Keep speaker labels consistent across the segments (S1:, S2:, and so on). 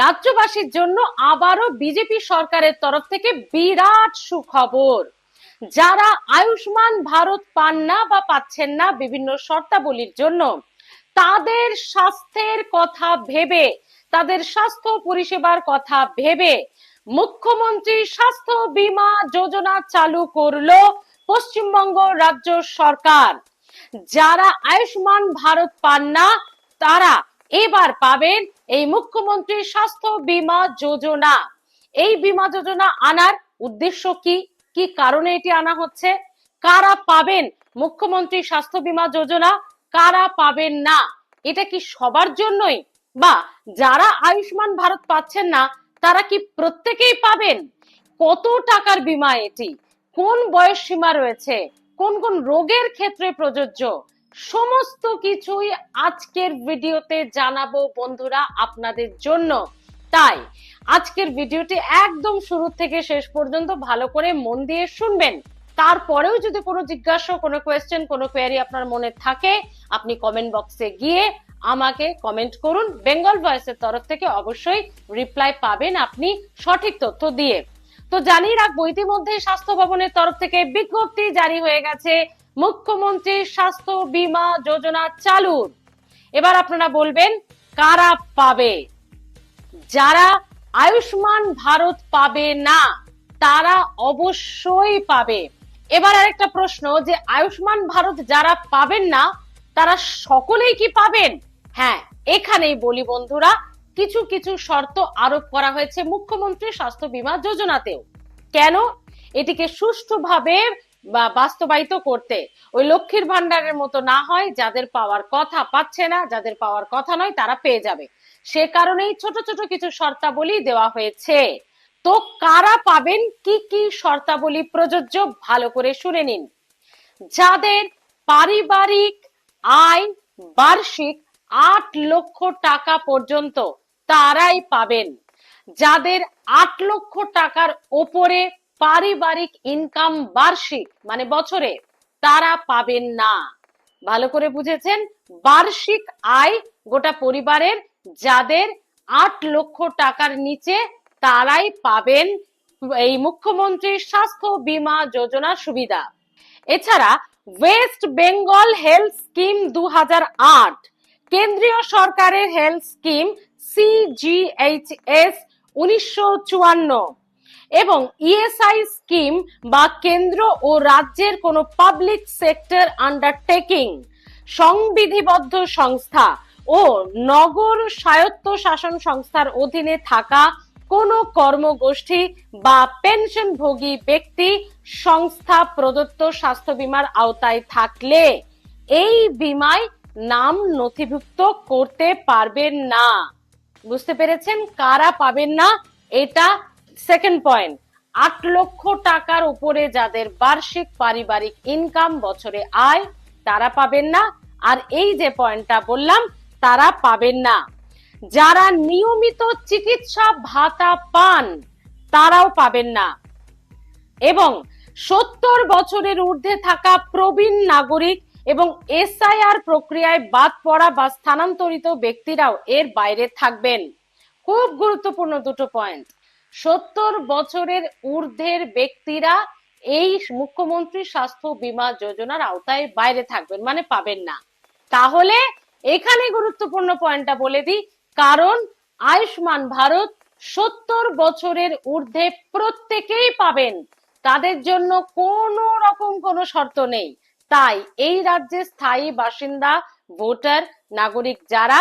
S1: রাজ্যবাসীর জন্য আবারও বিজেপি সরকারের তরফ থেকে বিরাট সুখবর। যারা আয়ুষ্মান ভারত পান না বা পাচ্ছেন না বিভিন্ন শর্তাবলীর জন্য, তাদের স্বাস্থ্যের কথা ভেবে, তাদের স্বাস্থ্য পরিষেবার কথা ভেবে মুখ্যমন্ত্রী স্বাস্থ্য বীমা যোজনা চালু করলো পশ্চিমবঙ্গ রাজ্য সরকার। যারা আয়ুষ্মান ভারত পান না, তারা এবার পাবেন এই মুখ্যমন্ত্রী স্বাস্থ্য বীমা যোজনা। এই বীমা যোজনা আনার উদ্দেশ্য কি, কি কারণে এটি আনা হচ্ছে, কারা পাবেন মুখ্যমন্ত্রী স্বাস্থ্য বীমা যোজনা, কারা পাবেন না, এটা কি সবার জন্যই, বা যারা আয়ুষ্মান ভারত পাচ্ছেন না তারা কি প্রত্যেকেই পাবেন, কত টাকার বীমা এটি, কোন বয়স সীমা রয়েছে, কোন কোন রোগের ক্ষেত্রে প্রযোজ্য, সমস্ত কিছুই আজকের ভিডিওতে জানাবো বন্ধুরা আপনাদের জন্য। তাই আজকের ভিডিওটি একদম শুরু থেকে শেষ পর্যন্ত ভালো করে মন দিয়ে শুনবেন। তারপরেও যদি কোনো জিজ্ঞাসা, কোনো কোয়েশ্চেন, কোনো কোয়েরি আপনার মনে থাকে, আপনি কমেন্ট বক্সে গিয়ে আমাকে কমেন্ট করুন। বেঙ্গল ভয়েসের তরফ থেকে অবশ্যই রিপ্লাই পাবেন আপনি সঠিক তথ্য দিয়ে। তো জানিয়ে রাখবো, ইতিমধ্যে স্বাস্থ্য ভবনের তরফ থেকে বিজ্ঞপ্তি জারি হয়ে গেছে মুখ্যমন্ত্রী স্বাস্থ্য বীমা যোজনা চালুর। এবার আপনারা বলবেন কারা পাবে। যারা আয়ুষ্মান ভারত পাবে না তারা অবশ্যই পাবে। এবার আরেকটা প্রশ্ন, যে আয়ুষ্মান ভারত যারা পাবেন না তারা সকলেই কি পাবেন? হ্যাঁ, এখানেই বলি বন্ধুরা, কিছু কিছু শর্ত আরোপ করা হয়েছে মুখ্যমন্ত্রী স্বাস্থ্য বীমা যোজনাতেও। কেন? এটিকে সুষ্ঠুভাবে বাস্তবায়িত করতে, ওই লক্ষ্মীর ভান্ডারের মতো না হয়, যাদের পাওয়ার কথা পাচ্ছে না, যাদের পাওয়ার কথা নয় তারা পেয়ে যাবে, সে কারণেই ছোট ছোট কিছু শর্তাবলী দেওয়া হয়েছে। তো কারা পাবেন, কি কি শর্তাবলী প্রযোজ্য, ভালো করে শুনে নিন। যাদের পারিবারিক আয় বার্ষিক 8 লক্ষ টাকা পর্যন্ত তারাই পাবেন। যাদের 8 লক্ষ টাকার ওপরে পারিবারিক ইনকাম বার্ষিক মানে বছরে, তারা পাবেন না। ভালো করে বুঝেছেন? বার্ষিক আয় গোটা পরিবারের যাদের 8 লক্ষ টাকার নিচে, তারাই পাবেন এই মুখ্যমন্ত্রীর স্বাস্থ্য বীমা যোজনার সুবিধা। এছাড়া ওয়েস্ট বেঙ্গল হেলথ স্কিম 2008, কেন্দ্রীয় সরকারের হেলথ স্কিম CGHS 1954 এবং ইএসআই স্কিম বা কেন্দ্র ও রাজ্যের কোন পাবলিক সেক্টর আন্ডারটেকিং, সংবিধিবদ্ধ সংস্থা ও নগর স্বায়ত্ত শাসন সংস্থার অধীনে থাকা কোন কর্মগোষ্ঠী বা পেনশনভোগী ব্যক্তি সংস্থা প্রদত্ত স্বাস্থ্য বীমার আওতায় থাকলে এই বীমায় নাম নথিভুক্ত করতে পারবেন না। বুঝতে পেরেছেন কারা পাবেন না? এটা সেকেন্ড পয়েন্ট। 8 লক্ষ টাকার উপরে যাদের বার্ষিক পারিবারিক ইনকাম বছরে আয়, তারা পাবেন না। আর এই যে পয়েন্টটা বললাম, তারা পাবেন না। যারা নিয়মিত চিকিৎসা ভাতা পান তারাও পাবেন না। এবং 70 বছরের ঊর্ধ্বে থাকা প্রবীণ নাগরিক এবং এসআইআর প্রক্রিয়ায় বাদ পড়া বা স্থানান্তরিত ব্যক্তিরাও এর বাইরে থাকবেন। খুব গুরুত্বপূর্ণ দুটো পয়েন্ট। 70 বছরের ঊর্ধ্বের ব্যক্তিরা এই মুখ্যমন্ত্রী স্বাস্থ্য বীমা যোজনার আওতায় বাইরে থাকবেন, মানে পাবেন না। তাহলে এখানে গুরুত্বপূর্ণ পয়েন্টটা বলে দিই, কারণ আয়ুষ্মান ভারত 70 বছরের ঊর্ধ্বে প্রত্যেকেই পাবেন, তাদের জন্য কোনো রকম কোনো শর্ত নেই। তাই এই রাজ্যের স্থায়ী বাসিন্দা, ভোটার, নাগরিক যারা,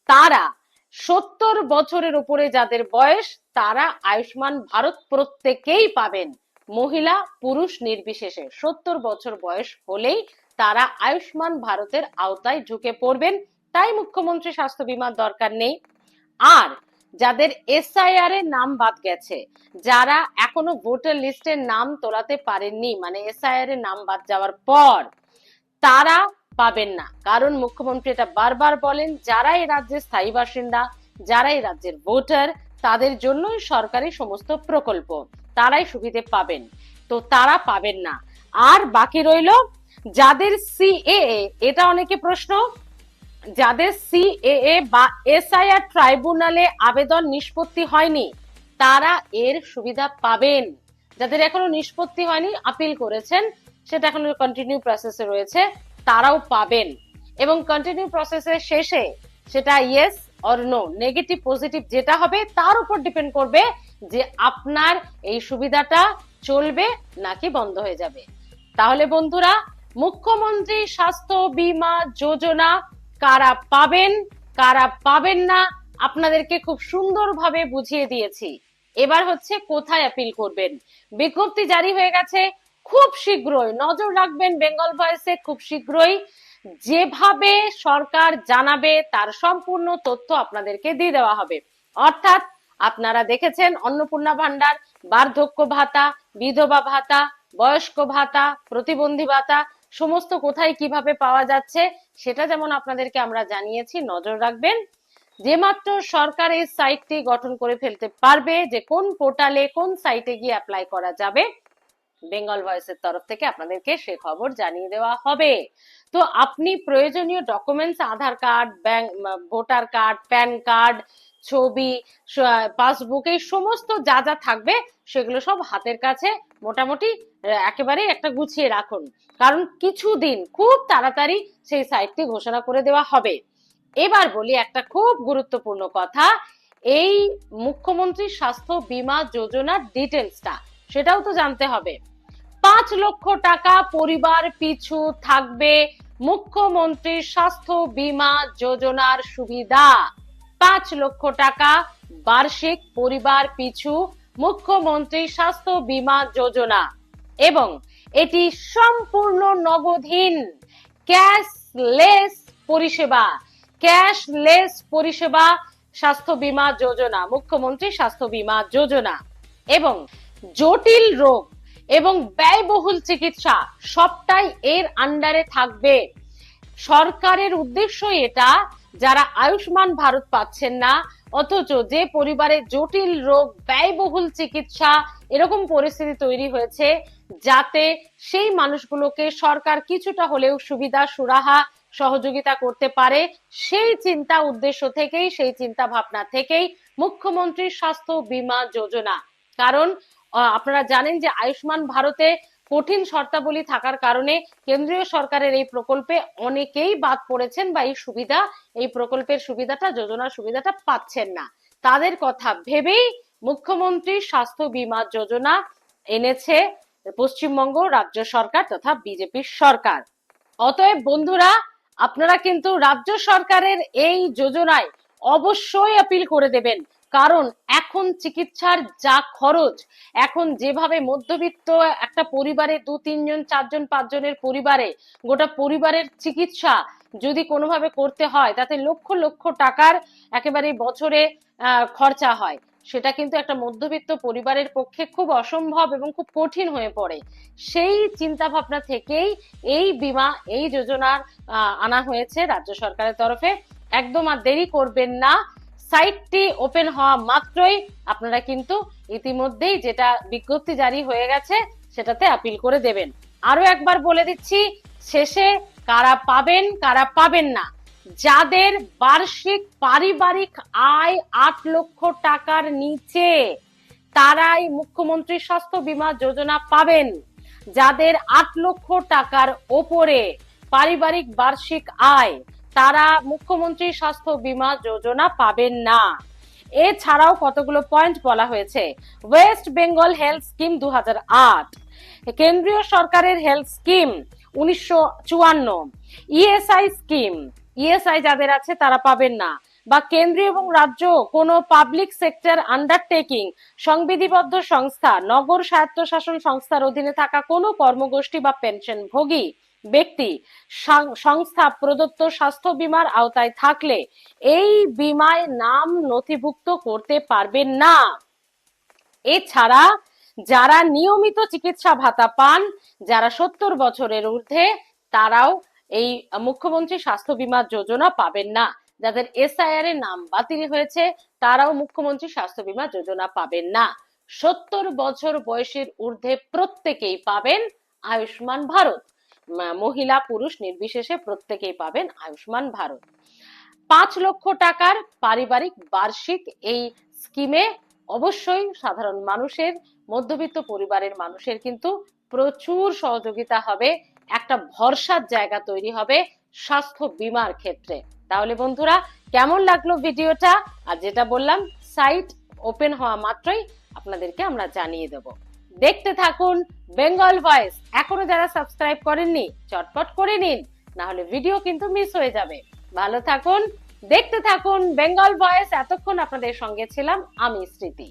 S1: তারা 70 বছরের উপরে যাদের বয়স, তারা আয়ুষ্মান ভারত প্রত্যেকেই পাবেন, মহিলা পুরুষ নির্বিশেষে। 70 বছর বয়স হলেই তারা আয়ুষ্মান ভারতের আওতায় ঢুকে পড়বেন। তাই মুখ্যমন্ত্রী স্বাস্থ্য বীমার দরকার নেই। আর যাদের এসআইআর এর নাম বাদ গেছে, যারা এখনো ভোটার লিস্টের নাম তোলাতে পারেননি, মানে এসআইআর এর নাম বাদ যাওয়ার পর, তারা পাবেন না। কারণ মুখ্যমন্ত্রী এটা বারবার বলেন, যারা এই রাজ্যের স্থায়ী বাসিন্দা, যারা এই রাজ্যের ভোটার, তাদের জন্যই সরকারি সমস্ত প্রকল্প, তারাই সুবিধে পাবেন। তো তারা পাবেন না। আর বাকি রইল যাদের সিএএ, এটা অনেকে প্রশ্ন, যাদের সিএএ বা এসআইআর ট্রাইব্যুনালে আবেদন নিষ্পত্তি হয়নি তারা এর সুবিধা পাবেন। যাদের এখনো নিষ্পত্তি হয়নি, আপিল করেছেন, সেটা এখনো কন্টিনিউ প্রসেসে রয়েছে, তারাও পাবেন। এবং কন্টিনিউ প্রসেসের শেষে সেটা yes or no, negative positive যেটা হবে তার উপর ডিপেন্ড করবে যে আপনার এই সুবিধাটা চলবে নাকি বন্ধ হয়ে যাবে। তাহলে বন্ধুরা, মুখ্যমন্ত্রী স্বাস্থ্য বীমা যোজনা কারা পাবেন কারা পাবেন না আপনাদেরকে খুব সুন্দরভাবে বুঝিয়ে দিয়েছি। এবার হচ্ছে কোথায় আপিল করবেন। বিজ্ঞপ্তি জারি হয়ে গেছে, খুব শীঘ্রই নজর রাখবেন বেঙ্গল ভয়েসে, খুব শীঘ্রই যেভাবে সরকার জানাবে তার সম্পূর্ণ তথ্য আপনাদেরকে দিয়ে দেওয়া হবে। অর্থাৎ আপনারা দেখেছেন অন্নপূর্ণা ভান্ডার, বার্ধক্য ভাতা, বিধবা ভাতা, বয়স্ক ভাতা, প্রতিবন্ধী ভাতা সমস্ত কোথায় কিভাবে পাওয়া যাচ্ছে সেটা যেমন আপনাদেরকে আমরা জানিয়েছি, নজর রাখবেন। যে মাত্র সরকার এই সাইটটি গঠন করে ফেলতে পারবে যে কোন পোর্টালে কোন সাইটে গিয়ে অ্যাপ্লাই করা যাবে, বেঙ্গল ভয়েসের তরফ থেকে আপনাদেরকে সে খবর জানিয়ে দেওয়া হবে। তো আপনি প্রয়োজনীয় documents, Aadhaar card, bank, voter card, PAN card, ছবি, পাসবুক, এই সমস্ত যা যা থাকবে সেগুলো সব হাতের কাছে মোটামুটি একেবারে একটা গুছিয়ে রাখুন, কারণ কিছুদিন খুব তাড়াতাড়ি সেই সাইটটি ঘোষণা করে দেওয়া হবে। এবার বলি একটা খুব গুরুত্বপূর্ণ কথা, এই মুখ্যমন্ত্রী স্বাস্থ্য বীমা যোজনার ডিটেলসটা সেটাও তো জানতে হবে। 5 লক্ষ টাকা পরিবার পিছু থাকবে মুখ্যমন্ত্রী স্বাস্থ্য বীমা যোজনার সুবিধা। 5 লক্ষ টাকা বার্ষিক পরিবার পিছু মুখ্যমন্ত্রী স্বাস্থ্য বীমা যোজনা, এবং এটি সম্পূর্ণ নগদহীন, ক্যাশলেস পরিষেবা। ক্যাশলেস পরিষেবা স্বাস্থ্য বীমা যোজনা, মুখ্যমন্ত্রী স্বাস্থ্য বীমা যোজনা। এবং জটিল রোগ এবং ব্যয়বহুল চিকিৎসা সবটাই এর আন্ডারে থাকবে। সরকারের উদ্দেশ্য এটা, যারা আয়ুষ্মান ভারত পাচ্ছেন না, অথচ যে পরিবারে জটিল রোগ, ব্যয়বহুল চিকিৎসা এরকম পরিস্থিতি তৈরি হয়েছে, যাতে সেই মানুষগুলোকে সরকার কিছুটা হলেও সুবিধা সুরাহা সহযোগিতা করতে পারে, সেই চিন্তা উদ্দেশ্য থেকেই, সেই চিন্তা ভাবনা থেকেই মুখ্যমন্ত্রী স্বাস্থ্য বীমা যোজনা। কারণ আপনারা জানেন যে আয়ুষ্মান ভারতে কঠিন শর্তাবলী থাকার কারণে কেন্দ্রীয় সরকারের এই প্রকল্পে অনেকেই বাদ পড়েছেন বা এই সুবিধা, এই প্রকল্পের সুবিধাটা, যোজনার সুবিধাটা পাচ্ছেন না। তাদের কথা ভেবেই মুখ্যমন্ত্রী স্বাস্থ্য বীমা যোজনা এনেছে পশ্চিমবঙ্গ রাজ্য সরকার তথা বিজেপি সরকার। অতএব বন্ধুরা, আপনারা কিন্তু রাজ্য সরকারের এই যোজনায় অবশ্যই আপিল করে দেবেন, কারণ এখন চিকিৎসার যা খরচ, এখন যেভাবে মধ্যবিত্ত একটা পরিবারে 2-3 জন 4 জন 5 জনের পরিবারে গোটা পরিবারের চিকিৎসা যদি কোনোভাবে করতে হয়, তাতে লক্ষ লক্ষ টাকার একেবারে বছরে খরচা হয়, সেটা কিন্তু একটা মধ্যবিত্ত পরিবারের পক্ষে খুব অসম্ভব এবং খুব কঠিন হয়ে পড়ে। সেই চিন্তা ভাবনা থেকেই এই বীমা, এই যোজনার আনা হয়েছে রাজ্য সরকারের তরফে। একদম আর দেরি করবেন না, সাইটটি ওপেন হওয়া মাত্রই আপনারা কিন্তু ইতিমধ্যেই যেটা বিজ্ঞপ্তি জারি হয়ে গেছে সেটাতে আপিল করে দেবেন। আরো একবার বলে দিচ্ছি শেষে, কারা পাবেন কারা পাবেন না। যাদের বার্ষিক পারিবারিক আয় 8 লক্ষ টাকার নিচে, তারাই মুখ্যমন্ত্রী স্বাস্থ্য বীমা যোজনা পাবেন। যাদের 8 লক্ষ টাকার ওপরে পারিবারিক বার্ষিক আয়, তারা মুখ্যমন্ত্রী স্বাস্থ্য বীমা যোজনা পাবেন না। এছাড়াও কতগুলো পয়েন্ট বলা হয়েছে। ওয়েস্ট বেঙ্গল হেলথ স্কিম 2008, কেন্দ্রীয় সরকারের health scheme 1954, ESI scheme, ESI যাদের আছে তারা পাবেন না। বা কেন্দ্রীয় এবং রাজ্য কোন পাবলিক সেক্টর আন্ডারটেকিং, সংবিধিবদ্ধ সংস্থা, নগর স্বায়ত্তশাসন সংস্থার অধীনে থাকা কোনো কর্মগোষ্ঠী বা পেনশনভোগী ব্যক্তি সংস্থা প্রদত্ত স্বাস্থ্য বীমার আওতায় থাকলে এই বীমায় নাম নথিভুক্ত করতে পারবেন না। এছাড়া যারা নিয়মিত চিকিৎসা ভাতা পান, যারা 70 বছরের ঊর্ধ্বে, তারাও এই মুখ্যমন্ত্রী স্বাস্থ্য বীমা যোজনা পাবেন না। যাদের এসআইআর এর নাম বাতিল হয়েছে তারাও মুখ্যমন্ত্রী স্বাস্থ্য বীমা যোজনা পাবেন না। 70 বছর বয়সের ঊর্ধ্বে প্রত্যেকেই পাবেন আয়ুষ্মান ভারত, মহিলা পুরুষ নির্বিশেষে প্রত্যেকেই পাবেন আয়ুষ্মান ভারত। 5 লক্ষ টাকার পারিবারিক বার্ষিক এই স্কিমে অবশ্যই সাধারণ মানুষের, মধ্যবিত্ত পরিবারের মানুষের কিন্তু প্রচুর সহযোগিতা হবে, একটা ভরসার জায়গা তৈরি হবে স্বাস্থ্য বীমার ক্ষেত্রে। তাহলে বন্ধুরা, কেমন লাগলো ভিডিওটা? আর যেটা বললাম, সাইট ওপেন হওয়া মাত্রই আপনাদেরকে আমরা জানিয়ে দেব। দেখতে থাকুন বেঙ্গল ভয়েস। এখনো যারা সাবস্ক্রাইব করেননি চটপট করে নিন, না হলে ভিডিও কিন্তু মিস হয়ে যাবে। ভালো থাকুন, দেখতে থাকুন বেঙ্গল ভয়েস। এতক্ষণ আপনাদের সঙ্গে ছিলাম আমি স্মৃতি।